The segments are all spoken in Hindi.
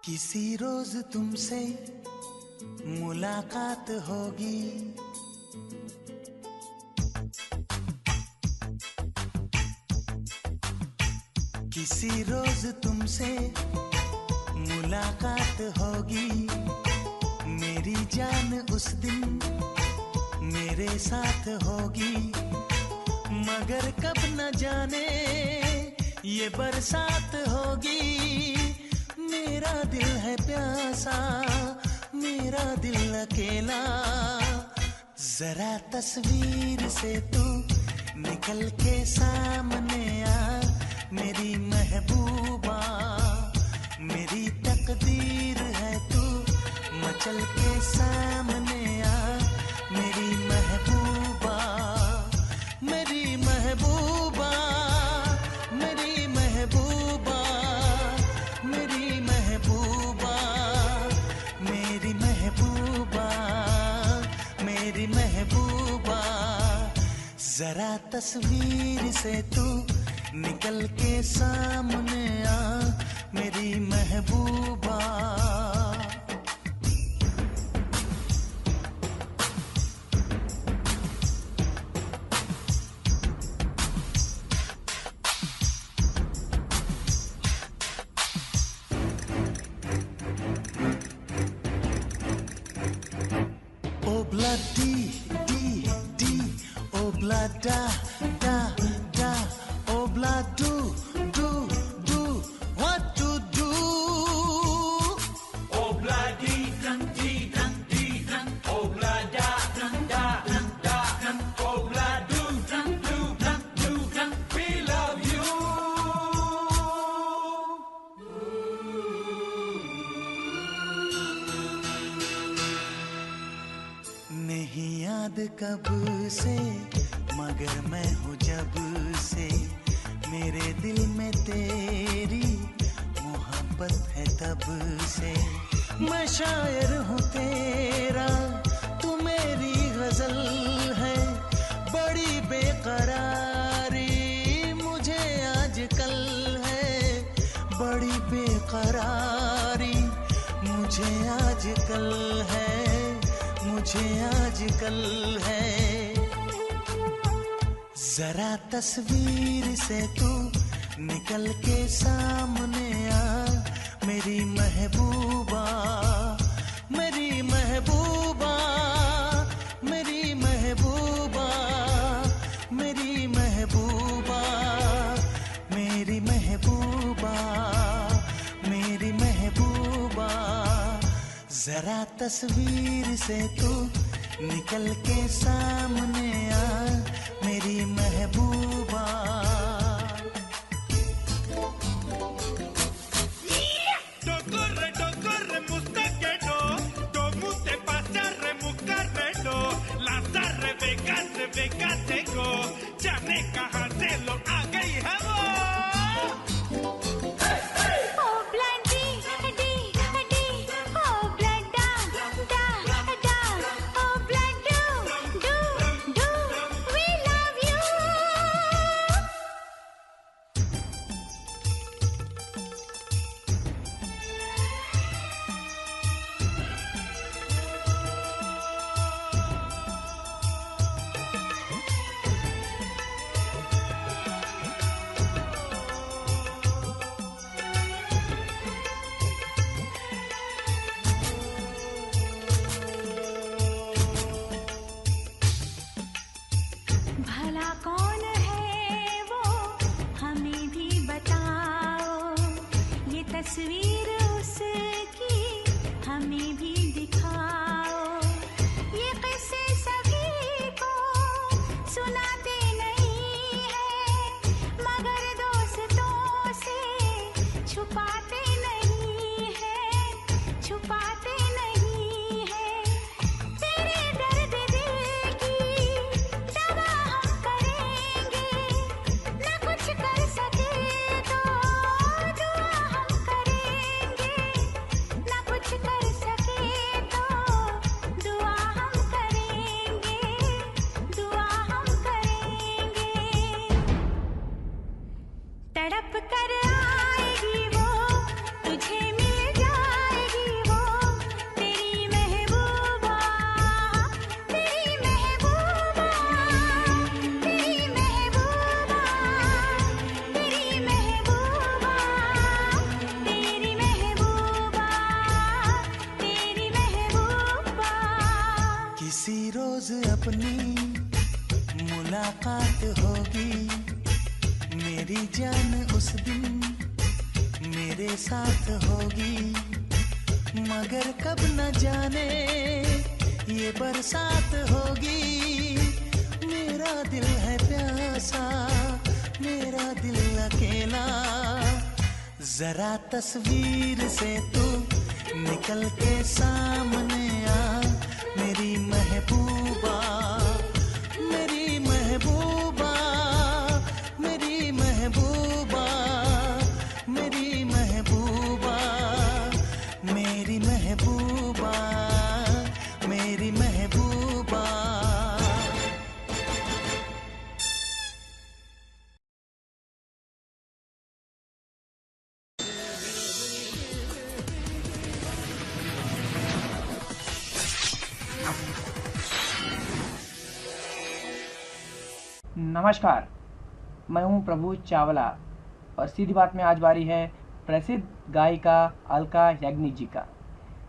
किसी रोज तुमसे मुलाकात होगी, किसी रोज तुमसे मुलाकात होगी। मेरी जान उस दिन मेरे साथ होगी, मगर कब न जाने ये बरसात होगी। मेरा दिल है प्यासा, मेरा दिल अकेला, जरा तस्वीर से तू निकल के सामने आ। मेरी महबूबा, मेरी तकदीर है तू मचल के सामने आ। मेरी महबूबा, मेरी महबूबा, मेरी महबूबा, मेरी महबूबा, मेरी महबूबा, मेरी महबूबा, जरा तस्वीर से तू निकल के सामने आ। मेरी महबूबा, Obla di di di, obla da da da, obla do do do, what to do? Obla di dang, obla da da, obla do dang, we love you. नहीं याद कब से, मगर मैं हूँ जब से, मेरे दिल में तेरी मोहब्बत है तब से। मैं शायर हूँ तेरा, तू मेरी गजल है, बड़ी बेकरारी मुझे आजकल है, बड़ी बेकरारी मुझे आजकल है, मुझे आजकल है। जरा तस्वीर से तू निकल के सामने आ। मेरी महबूबा, मेरी महबूबा, मेरी महबूबा, मेरी महबूबा, मेरी महबूबा, मेरी महबूबा, जरा तस्वीर से तू निकल के सामने आ। मेरी महबूबा, Corre, mustaquero, como te pasa, remucarrero, las Rebeca tengo, ya ne kaha se lo a gई है वो। भला कौन है वो हमें भी बताओ, ये तस्वीर उसकी हमें भी दिखाओ। ये किस्से सभी को सुनाते नहीं है, मगर दोस्तों से छुपाते नहीं है, छुपाते नहीं है। तेरे दर्द दिल की दवा हम करेंगे, न कुछ कर सके तो दुआ हम करेंगे, न कुछ कर सके तो दुआ हम करेंगे, दुआ हम करेंगे। तड़प कर आएगी वो, तुझे मिल जाए होगी मेरी जान उस दिन मेरे साथ होगी, मगर कब न जाने ये बरसात होगी। मेरा दिल है प्यासा, मेरा दिल अकेला, जरा तस्वीर से तू निकल के सामने आ, मेरी महबूबा, मेरी महबूबा, मेरी महबूबा, मेरी महबूबा, मेरी महबूबा, मेरी महबूबा। नमस्कार, मैं हूं प्रभु चावला और सीधी बात में आज बारी है प्रसिद्ध गायिका अलका याग्निक जी का,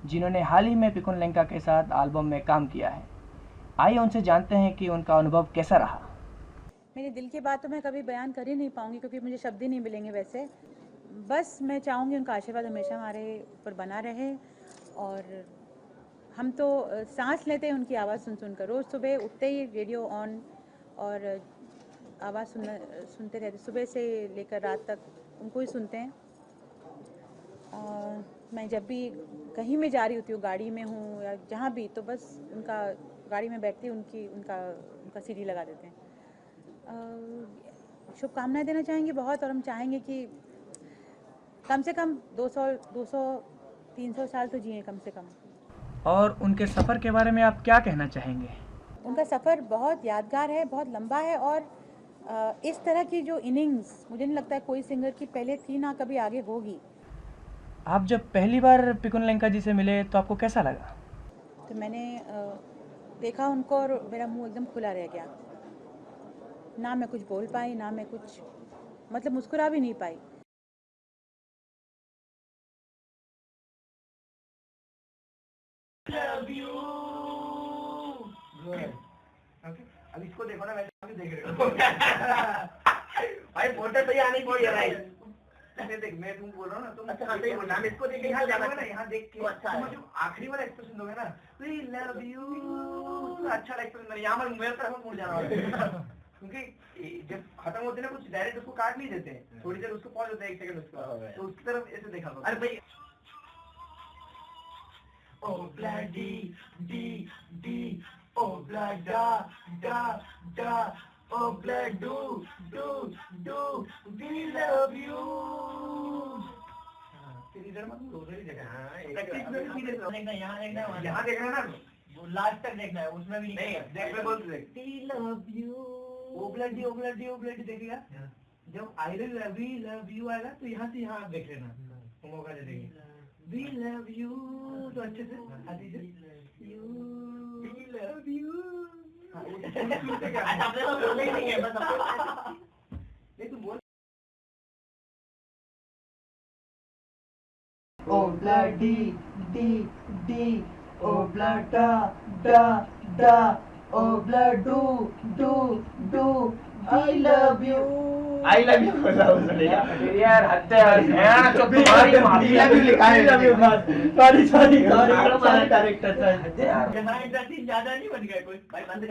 जिन्होंने हाल ही में पिकुन लेंका के साथ एल्बम में काम किया है। आइए उनसे जानते हैं कि उनका अनुभव कैसा रहा। मेरे दिल की बात तो मैं कभी बयान कर ही नहीं पाऊंगी क्योंकि मुझे शब्द ही नहीं मिलेंगे। वैसे बस मैं चाहूँगी उनका आशीर्वाद हमेशा हमारे ऊपर बना रहे। और हम तो सांस लेते हैं उनकी आवाज़ सुन सुनकर, रोज़ सुबह उठते ही रेडियो ऑन और आवाज़ सुनते रहते, सुबह से लेकर रात तक उनको ही सुनते हैं। मैं जब भी कहीं में जा रही होती हूँ, गाड़ी में हूँ या जहाँ भी, तो बस उनका गाड़ी में बैठती उनका सीडी लगा देते हैं। शुभकामनाएं देना चाहेंगे बहुत, और हम चाहेंगे कि कम से कम 200-300 साल तो जिए कम से कम। और उनके सफ़र के बारे में आप क्या कहना चाहेंगे? उनका सफ़र बहुत यादगार है, बहुत लंबा है, और इस तरह की जो इनिंग्स मुझे नहीं लगता है कोई सिंगर की पहले थी ना कभी आगे होगी। आप जब पहली बार पिकुन लेंका जी से मिले तो आपको कैसा लगा? तो मैंने देखा उनको और मेरा मुंह एकदम खुला रह गया। ना मैं कुछ बोल पाई, ना मैं कुछ मतलब मुस्कुरा भी नहीं पाई। अब इसको देखो ना, मैं देख रहे हो भाई, फोटो तो यहाँ नहीं कोई है भाई। देख, मैं तुम बोल रहा हूँ ना, तुम अच्छा सही बोल रहा है। इसको देख के यहाँ जाना ना, यहाँ देख के अच्छा है। जो आखिरी वाला एक्सप्रेशन दोगे ना, वी लव यू, तो अच्छा एक्सप्रेशन यहाँ मेरे तरफ मुड़ जाना है। क्योंकि जब खत्म होते ना कुछ डायरेक्ट उसको काट नहीं देते, थोड़ी देर उसको पॉज होता है 1 सेकंड उसका, तो उसकी तरफ ऐसे देखा करो। अरे भाई, ओ ब्लडी डी डी, ओ ब्लड डा डा डा, ओ ब्लड डू डू डू, वी लव यू। इधर मत दूसरी जगह प्रैक्टिस में भी देखना, यहाँ देखना ना, लास्ट तक देखना है, उसमें भी नहीं देख ले, बोल दे वी लव यू, ओ ब्लडी ओ ब्लडी ओ ब्लडी देखेगा। जब आई लव यू आएगा तो यहाँ से यहाँ देख लेना, मौका दे देंगे। वी लव यू तो अच्छे से आदि से यू, वी लव यू। आपने तो बोला ही नहीं है, बस नहीं तुम बोल। ओ ब्लडी डी डी, ओ ब्लड डा डा डा, ओ ब्लड डू डू डू, I love you. I love you बोला उसने यार, हद है यार, तो तुम्हारी माफी लिखा है। सॉरी डायरेक्टर साहब, ज्यादा नहीं बन गया कोई भाई, बंद